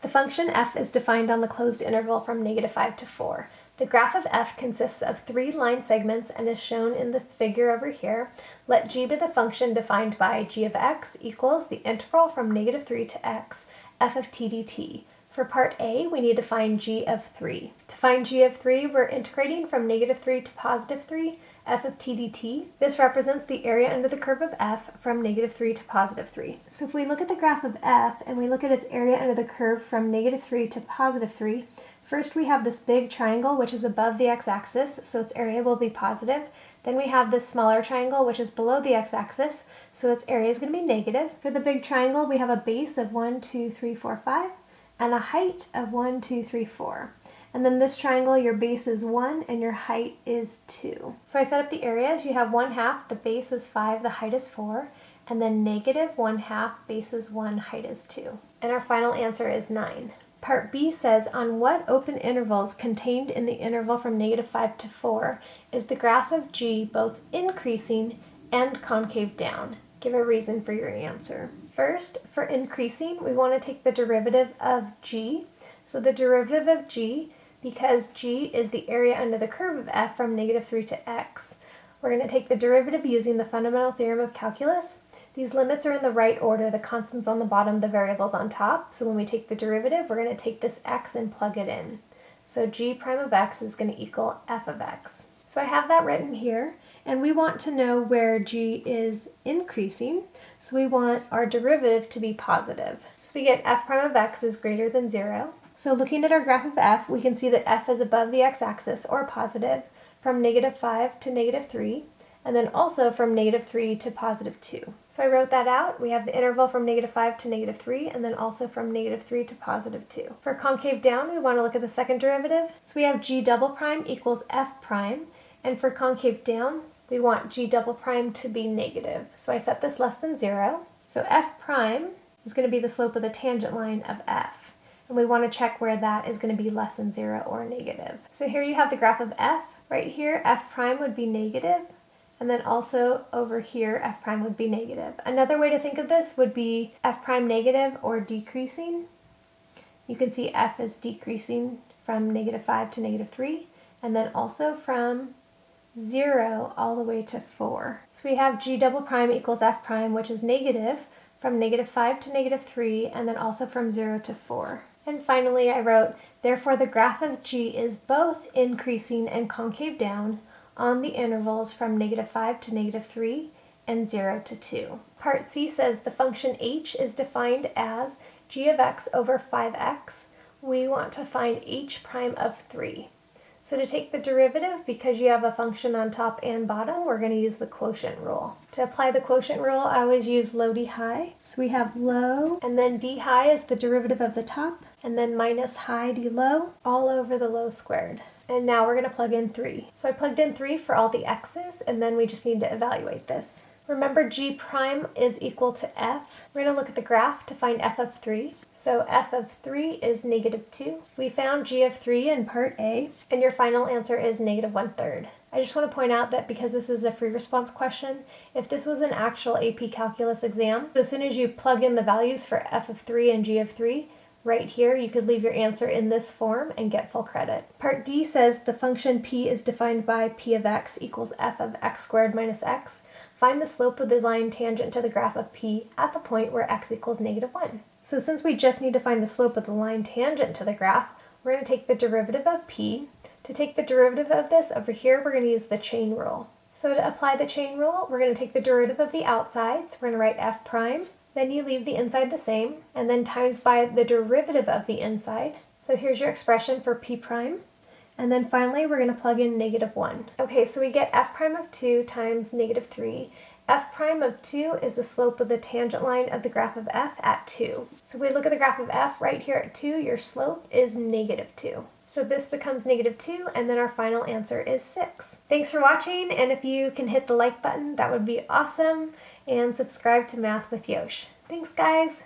The function f is defined on the closed interval from -5 to 4. The graph of f consists of 3 line segments and is shown in the figure over here. Let g be the function defined by g of x equals the interval from -3 to x, f of t dt. For part A, we need to find g of 3. To find g of 3, we're integrating from -3 to +3, f of t dt. This represents the area under the curve of f from -3 to +3. So if we look at the graph of f and we look at its area under the curve from -3 to +3, first we have this big triangle which is above the x-axis, so its area will be positive. Then we have this smaller triangle which is below the x-axis, so its area is going to be negative. For the big triangle, we have a base of 1, 2, 3, 4, 5, and a height of 1, 2, 3, 4. And then this triangle, your base is 1 and your height is 2. So I set up the areas. You have 1/2, the base is 5, the height is 4, and then -1/2, base is 1, height is 2. And our final answer is 9. Part B says, on what open intervals contained in the interval from -5 to 4 is the graph of g both increasing and concave down? Give a reason for your answer. First, for increasing, we want to take the derivative of g. So the derivative of g, because g is the area under the curve of f from -3 to x, we're going to take the derivative using the fundamental theorem of calculus. These limits are in the right order, the constants on the bottom, the variables on top. So when we take the derivative, we're going to take this x and plug it in. So g prime of x is going to equal f of x. So I have that written here, and we want to know where g is increasing. So we want our derivative to be positive. So we get f prime of x is greater than 0. So looking at our graph of f, we can see that f is above the x-axis, or positive, from -5 to -3, and then also from -3 to +2. So I wrote that out. We have the interval from -5 to -3, and then also from -3 to +2. For concave down, we want to look at the second derivative. So we have g double prime equals f prime, and for concave down, we want g double prime to be negative. So I set this less than 0. So f prime is going to be the slope of the tangent line of f. And we want to check where that is going to be less than 0 or negative. So here you have the graph of f. Right here, f prime would be negative, and then also over here, f prime would be negative. Another way to think of this would be f prime negative or decreasing. You can see f is decreasing from -5 to -3, and then also from 0 all the way to 4. So we have g double prime equals f prime, which is negative from -5 to -3, and then also from 0 to 4. And finally, I wrote, therefore the graph of g is both increasing and concave down on the intervals from -5 to -3 and 0 to 2. Part C says the function h is defined as g of x over 5x. We want to find h prime of 3. So to take the derivative, because you have a function on top and bottom, we're going to use the quotient rule. To apply the quotient rule, I always use low d high. So we have low, and then d high is the derivative of the top, and then minus high d low, all over the low squared. And now we're going to plug in 3. So I plugged in 3 for all the x's, and then we just need to evaluate this. Remember, g prime is equal to f. We're going to look at the graph to find f of 3. So f of 3 is -2. We found g of 3 in part A, and your final answer is -1/3. I just want to point out that because this is a free response question, if this was an actual AP Calculus exam, as soon as you plug in the values for f of 3 and g of 3, right here, you could leave your answer in this form and get full credit. Part D says the function p is defined by p of x equals f of x squared minus x. Find the slope of the line tangent to the graph of p at the point where x equals -1. So since we just need to find the slope of the line tangent to the graph, we're going to take the derivative of p. To take the derivative of this over here, we're going to use the chain rule. So to apply the chain rule, we're going to take the derivative of the outside, so we're going to write f prime. Then you leave the inside the same, and then times by the derivative of the inside. So here's your expression for p prime. And then finally, we're going to plug in -1. Okay, so we get f prime of 2 times -3. F prime of 2 is the slope of the tangent line of the graph of f at 2. So if we look at the graph of f right here at 2, your slope is -2. So this becomes -2, and then our final answer is 6. Thanks for watching, and if you can hit the like button, that would be awesome, and subscribe to Math with Yosh. Thanks, guys!